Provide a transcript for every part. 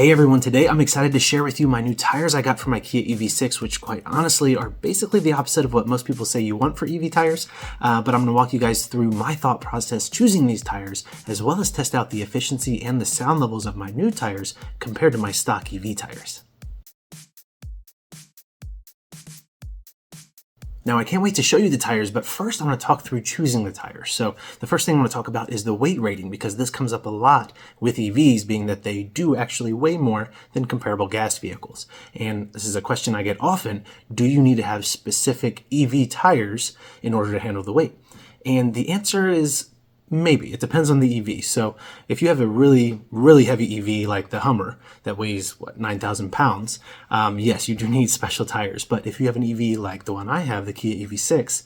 Hey everyone, today I'm excited to share with you my new tires I got for my Kia EV6, which quite honestly are basically the opposite of what most people say you want for EV tires, but I'm going to walk you guys through my thought process choosing these tires, as well as test out the efficiency and the sound levels of my new tires compared to my stock EV tires. Now I can't wait to show you the tires, but first I'm going to talk through choosing the tires. So the first thing I want to talk about is the weight rating, because this comes up a lot with EVs, being that they do actually weigh more than comparable gas vehicles. And this is a question I get often: do you need to have specific EV tires in order to handle the weight? And the answer is maybe. It depends on the EV. So if you have a really, really heavy EV like the Hummer that weighs, 9,000 pounds, yes, you do need special tires. But if you have an EV like the one I have, the Kia EV6,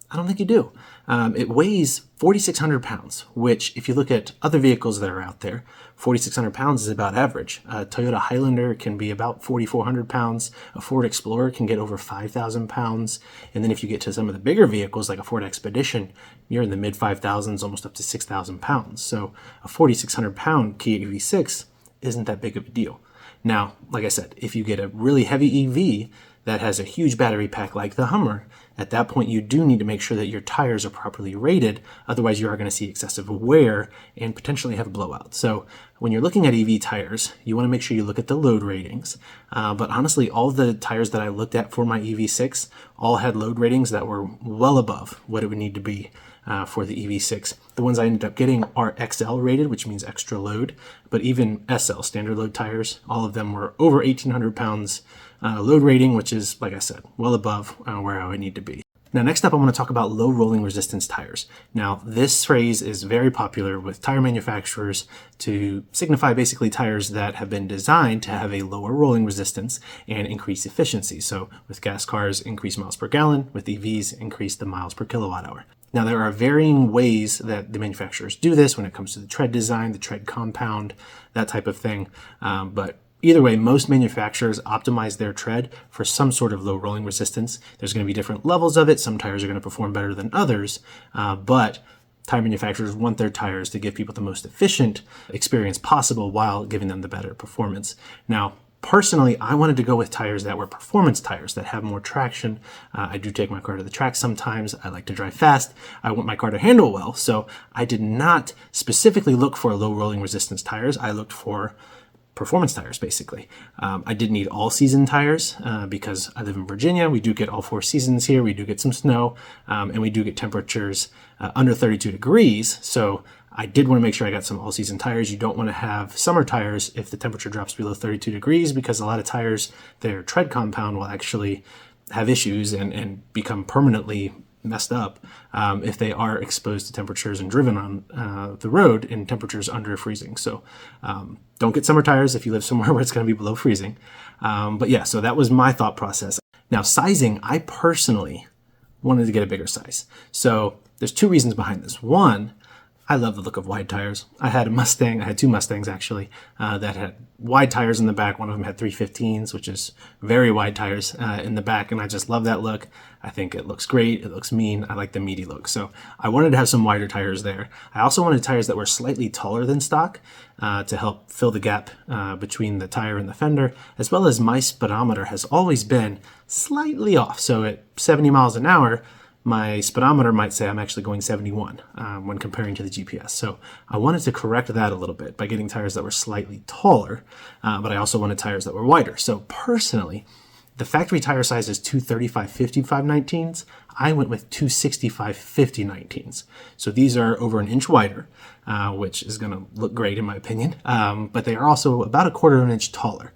I don't think you do. It weighs 4,600 pounds, which if you look at other vehicles that are out there, 4,600 pounds is about average. A Toyota Highlander can be about 4,400 pounds. A Ford Explorer can get over 5,000 pounds. And then if you get to some of the bigger vehicles like a Ford Expedition, you're in the mid 5,000s, almost up to 6,000 pounds. So a 4,600 pound Kia EV6 isn't that big of a deal. Now, like I said, if you get a really heavy EV that has a huge battery pack like the Hummer, at that point you do need to make sure that your tires are properly rated. Otherwise you are going to see excessive wear and potentially have blowout. So when you're looking at EV tires, you want to make sure you look at the load ratings. But honestly, all the tires that I looked at for my EV6 all had load ratings that were well above what it would need to be for the EV6. The ones I ended up getting are XL rated, which means extra load, but even SL, standard load tires, all of them were over 1,800 pounds load rating, which is, like I said, well above where I would need to be. Now, next up, I want to talk about low rolling resistance tires. Now, this phrase is very popular with tire manufacturers to signify basically tires that have been designed to have a lower rolling resistance and increase efficiency. So with gas cars, increase miles per gallon. With EVs, increase the miles per kilowatt hour. Now, there are varying ways that the manufacturers do this when it comes to the tread design, the tread compound, that type of thing. But either way, most manufacturers optimize their tread for some sort of low rolling resistance. There's going to be different levels of it. Some tires are going to perform better than others, but tire manufacturers want their tires to give people the most efficient experience possible while giving them the better performance. Now, personally, I wanted to go with tires that were performance tires that have more traction. I do take my car to the track sometimes. I like to drive fast. I want my car to handle well. So I did not specifically look for low rolling resistance tires. I looked for performance tires, basically. I did need all season tires because I live in Virginia. We do get all 4 seasons here. We do get some snow, and we do get temperatures under 32 degrees. So I did want to make sure I got some all season tires. You don't want to have summer tires if the temperature drops below 32 degrees, because a lot of tires, their tread compound will actually have issues and become permanently messed up if they are exposed to temperatures and driven on the road in temperatures under freezing. So don't get summer tires if you live somewhere where it's going to be below freezing. But yeah, so that was my thought process. Now, sizing, I personally wanted to get a bigger size. So there's 2 reasons behind this. One, I love the look of wide tires. I had I had 2 Mustangs actually, that had wide tires in the back. One of them had 315s, which is very wide tires in the back, and I just love that look. I think it looks great. It looks mean. I like the meaty look. So I wanted to have some wider tires there. I also wanted tires that were slightly taller than stock to help fill the gap between the tire and the fender, as well as my speedometer has always been slightly off. So at 70 miles an hour, my speedometer might say I'm actually going 71 when comparing to the GPS. So I wanted to correct that a little bit by getting tires that were slightly taller, but I also wanted tires that were wider. So personally, the factory tire size is 235/55 19s. I went with 265/50 19s. So these are over an inch wider, which is going to look great in my opinion, but they are also about 1/4 of an inch taller.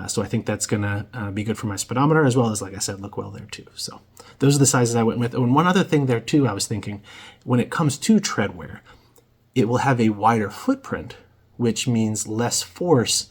So I think that's going to be good for my speedometer, as well as, like I said, look well there too. So those are the sizes I went with. And one other thing there too, I was thinking, when it comes to tread wear, it will have a wider footprint, which means less force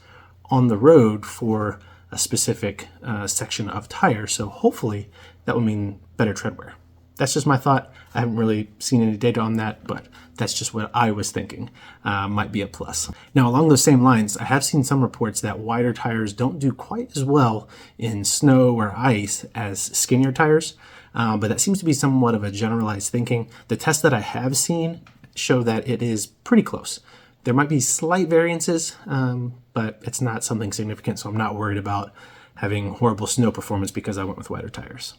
on the road for a specific section of tire. So hopefully that will mean better tread wear. That's just my thought. I haven't really seen any data on that, but that's just what I was thinking might be a plus. Now, along those same lines, I have seen some reports that wider tires don't do quite as well in snow or ice as skinnier tires, but that seems to be somewhat of a generalized thinking. The tests that I have seen show that it is pretty close There might be slight variances, but it's not something significant, so I'm not worried about having horrible snow performance because I went with wider tires.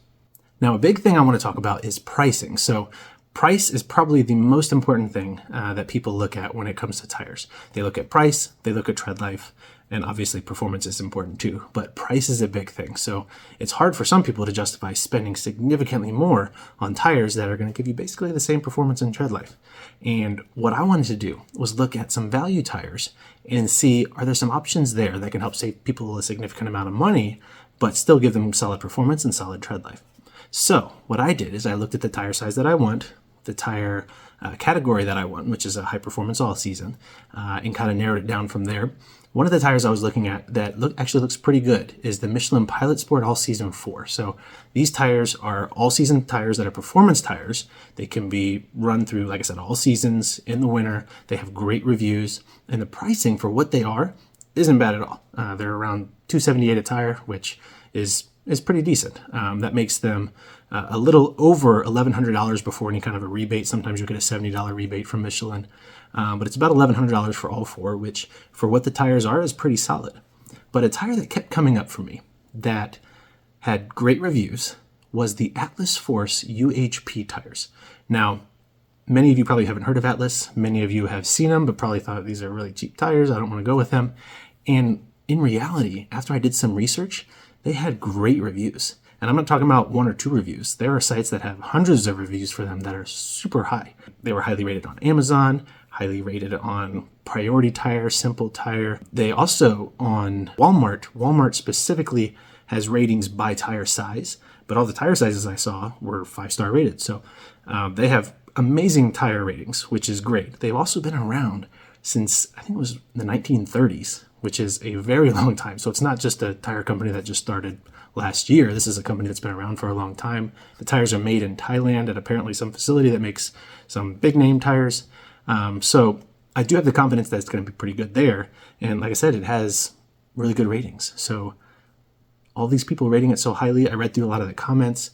Now, a big thing I want to talk about is pricing. So price is probably the most important thing that people look at when it comes to tires. They look at price, they look at tread life, and obviously performance is important too, but price is a big thing. So it's hard for some people to justify spending significantly more on tires that are going to give you basically the same performance and tread life. And what I wanted to do was look at some value tires and see, are there some options there that can help save people a significant amount of money, but still give them solid performance and solid tread life. So what I did is I looked at the tire size that I want, the tire category that I want, which is a high performance all season, and kind of narrowed it down from there. One of the tires I was looking at that actually looks pretty good is the Michelin Pilot Sport All Season 4. So these tires are all season tires that are performance tires. They can be run through, like I said, all seasons in the winter. They have great reviews, and the pricing for what they are isn't bad at all. They're around $278 a tire, which is pretty decent. That makes them a little over $1,100 before any kind of a rebate. Sometimes you get a $70 rebate from Michelin, but it's about $1,100 for all four, which for what the tires are is pretty solid. But a tire that kept coming up for me that had great reviews was the Atlas Force UHP tires. Now, many of you probably haven't heard of Atlas. Many of you have seen them, but probably thought these are really cheap tires. I don't want to go with them. And in reality, after I did some research, they had great reviews. And I'm not talking about 1 or 2 reviews. There are sites that have hundreds of reviews for them that are super high. They were highly rated on Amazon, highly rated on Priority Tire, Simple Tire. They also on Walmart. Walmart specifically has ratings by tire size, but all the tire sizes I saw were 5-star rated. So they have amazing tire ratings, which is great. They've also been around since, I think it was the 1930s, which is a very long time. So it's not just a tire company that just started last year. This is a company that's been around for a long time. The tires are made in Thailand at apparently some facility that makes some big name tires. So I do have the confidence that it's going to be pretty good there. And like I said, it has really good ratings. So all these people rating it so highly, I read through a lot of the comments.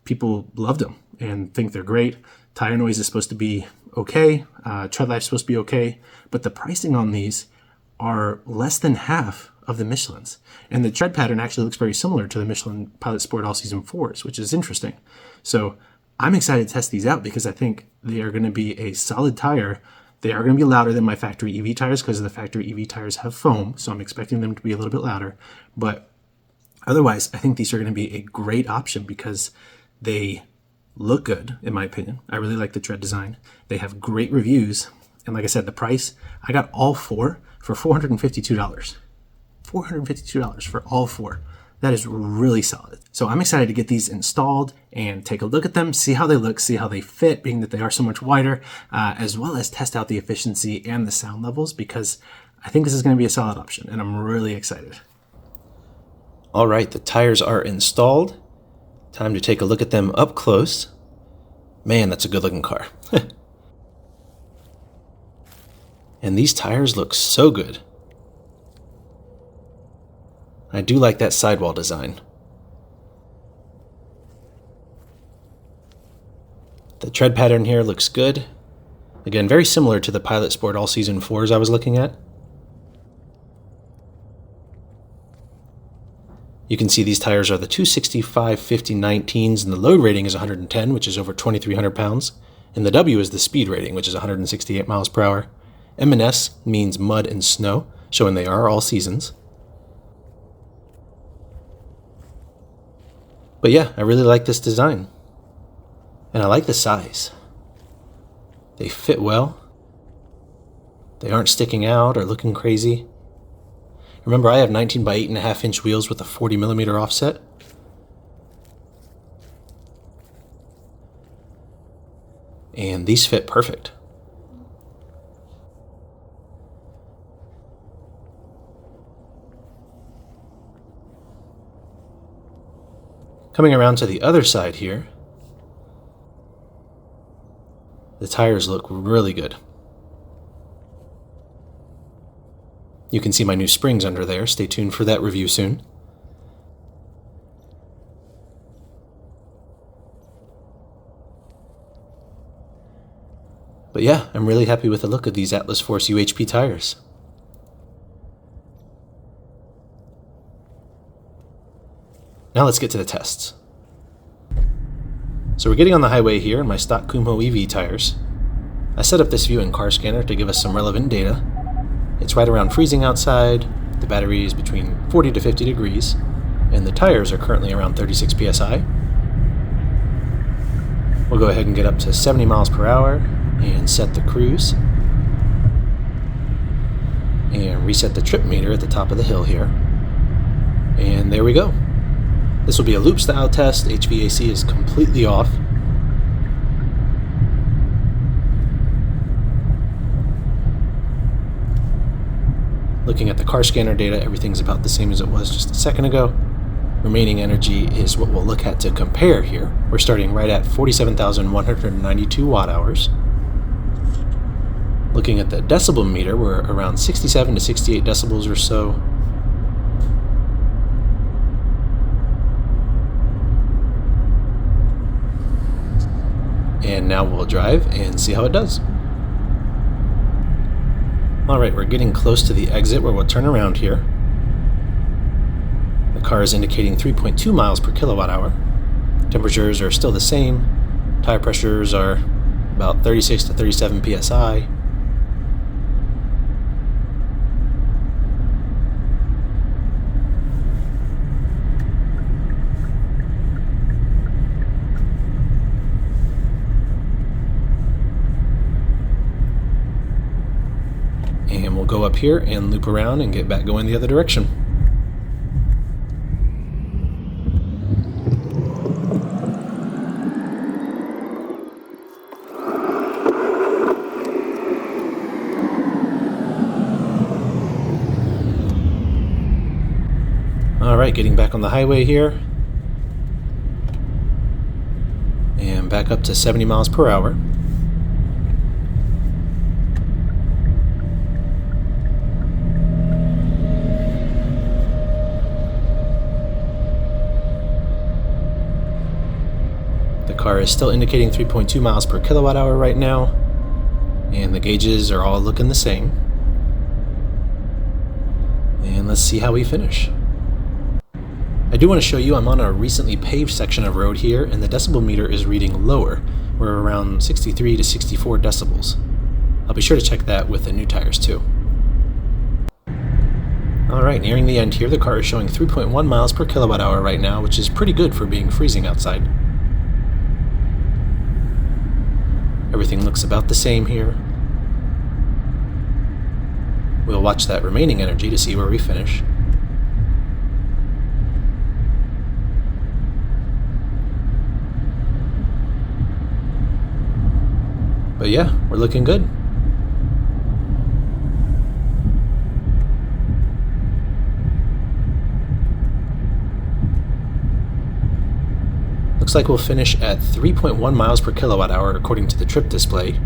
People loved them and think they're great. Tire noise is supposed to be okay. Tread life is supposed to be okay. But the pricing on these are less than half of the Michelin's. And the tread pattern actually looks very similar to the Michelin Pilot Sport All Season 4s, which is interesting. So I'm excited to test these out because I think they are going to be a solid tire. They are going to be louder than my factory EV tires because the factory EV tires have foam, so I'm expecting them to be a little bit louder. But otherwise, I think these are going to be a great option because they look good, in my opinion. I really like the tread design. They have great reviews. And like I said, the price, I got all four for $452. $452 for all four. That is really solid. So I'm excited to get these installed and take a look at them, see how they look, see how they fit, being that they are so much wider, as well as test out the efficiency and the sound levels, because I think this is going to be a solid option, and I'm really excited. All right, the tires are installed. Time to take a look at them up close. Man, that's a good looking car. And these tires look so good. I do like that sidewall design. The tread pattern here looks good. Again, very similar to the Pilot Sport All Season 4s I was looking at. You can see these tires are the 265/50/19s, and the load rating is 110, which is over 2,300 pounds. And the W is the speed rating, which is 168 miles per hour. M&S means mud and snow, showing they are all seasons. But yeah, I really like this design. And I like the size. They fit well. They aren't sticking out or looking crazy. Remember, I have 19 by 8.5 inch wheels with a 40 millimeter offset. And these fit perfect. Coming around to the other side here, the tires look really good. You can see my new springs under there. Stay tuned for that review soon. But yeah, I'm really happy with the look of these Atlas Force UHP tires. Now let's get to the tests. So we're getting on the highway here in my stock Kumho EV tires. I set up this view in Car Scanner to give us some relevant data. It's right around freezing outside, the battery is between 40 to 50 degrees, and the tires are currently around 36 psi. We'll go ahead and get up to 70 miles per hour and set the cruise. And reset the trip meter at the top of the hill here. And there we go. This will be a loop style test. HVAC is completely off. Looking at the car scanner data, everything's about the same as it was just a second ago. Remaining energy is what we'll look at to compare here. We're starting right at 47,192 watt hours. Looking at the decibel meter, we're around 67 to 68 decibels or so. And now we'll drive and see how it does. Alright, we're getting close to the exit where we'll turn around here. The car is indicating 3.2 miles per kilowatt hour. Temperatures are still the same. Tire pressures are about 36 to 37 psi. And we'll go up here and loop around and get back going the other direction. Alright, getting back on the highway here. And back up to 70 miles per hour. The car is still indicating 3.2 miles per kilowatt hour right now, and the gauges are all looking the same. And let's see how we finish. I do want to show you I'm on a recently paved section of road here, and the decibel meter is reading lower. We're around 63 to 64 decibels. I'll be sure to check that with the new tires too. Alright, nearing the end here, the car is showing 3.1 miles per kilowatt hour right now, which is pretty good for being freezing outside. Everything looks about the same here. We'll watch that remaining energy to see where we finish. But yeah, we're looking good. Looks like we'll finish at 3.1 miles per kilowatt hour according to the trip display.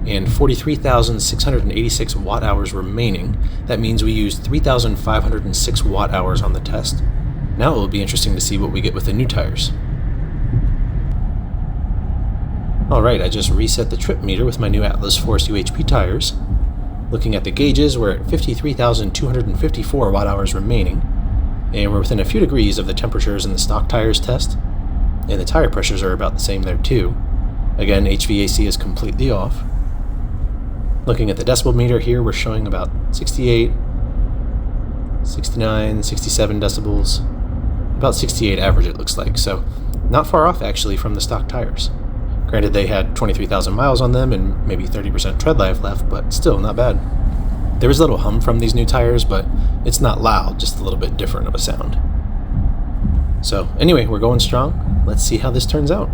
And 43,686 watt hours remaining. That means we used 3,506 watt hours on the test. Now it will be interesting to see what we get with the new tires. Alright, I just reset the trip meter with my new Atlas Force UHP tires. Looking at the gauges, we're at 53,254 watt hours remaining, and we're within a few degrees of the temperatures in the stock tires test, and the tire pressures are about the same there too. Again, HVAC is completely off. Looking at the decibel meter here, we're showing about 68, 69, 67 decibels, about 68 average it looks like, so not far off actually from the stock tires. Granted, they had 23,000 miles on them and maybe 30% tread life left, but still not bad. There is a little hum from these new tires, but it's not loud, just a little bit different of a sound. So anyway, we're going strong. Let's see how this turns out.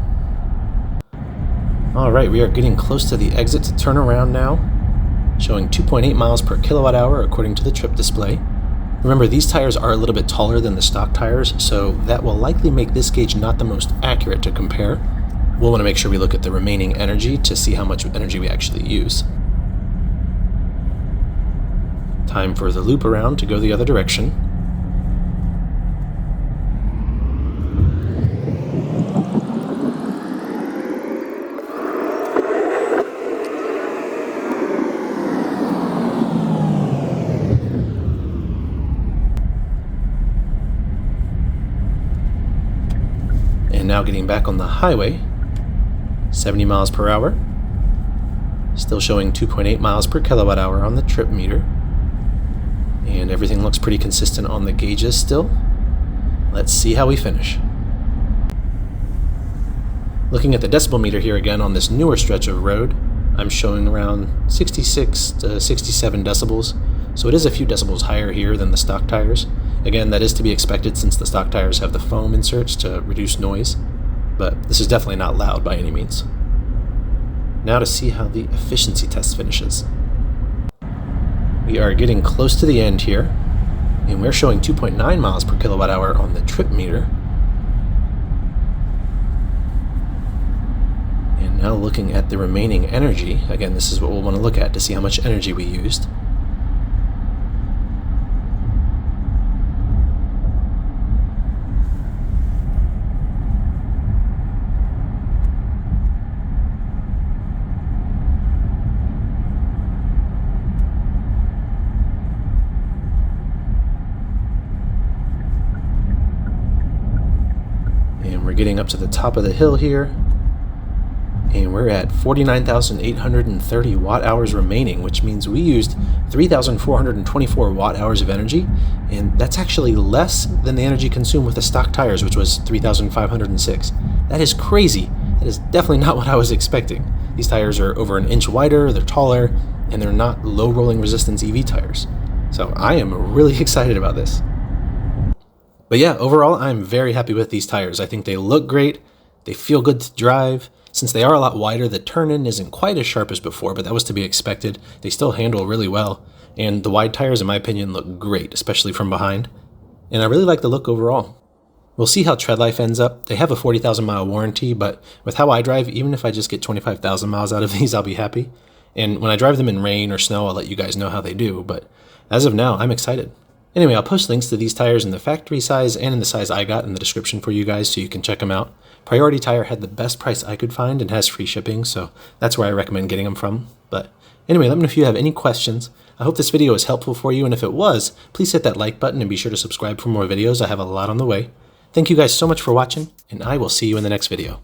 Alright, we are getting close to the exit to turn around now, showing 2.8 miles per kilowatt hour according to the trip display. Remember, these tires are a little bit taller than the stock tires, so that will likely make this gauge not the most accurate to compare. We'll want to make sure we look at the remaining energy to see how much energy we actually use. Time for the loop around to go the other direction. now getting back on the highway, 70 miles per hour. Still showing 2.8 miles per kilowatt hour on the trip meter. And everything looks pretty consistent on the gauges still. Let's see how we finish. Looking at the decibel meter here again on this newer stretch of road, I'm showing around 66 to 67 decibels. So it is a few decibels higher here than the stock tires. Again, that is to be expected since the stock tires have the foam inserts to reduce noise, but this is definitely not loud by any means. Now to see how the efficiency test finishes. We are getting close to the end here, and we're showing 2.9 miles per kilowatt hour on the trip meter. And now looking at the remaining energy, again, this is what we'll want to look at to see how much energy we used. And we're getting up to the top of the hill here, and we're at 49,830 watt hours remaining, which means we used 3,424 watt hours of energy, and that's actually less than the energy consumed with the stock tires, which was 3,506. That is crazy. That is definitely not what I was expecting. These tires are over an inch wider, they're taller, and they're not low rolling resistance EV tires. So I am really excited about this. But yeah, overall, I'm very happy with these tires. I think they look great, they feel good to drive. Since they are a lot wider, the turn-in isn't quite as sharp as before, but that was to be expected. They still handle really well, and the wide tires, in my opinion, look great, especially from behind. And I really like the look overall. We'll see how tread life ends up. They have a 40,000 mile warranty, but with how I drive, even if I just get 25,000 miles out of these, I'll be happy. And when I drive them in rain or snow, I'll let you guys know how they do, but as of now, I'm excited. Anyway, I'll post links to these tires in the factory size and in the size I got in the description for you guys so you can check them out. Priority Tire had the best price I could find and has free shipping, so that's where I recommend getting them from. But anyway, let me know if you have any questions. I hope this video was helpful for you, and if it was, please hit that like button and be sure to subscribe for more videos. I have a lot on the way. Thank you guys so much for watching, and I will see you in the next video.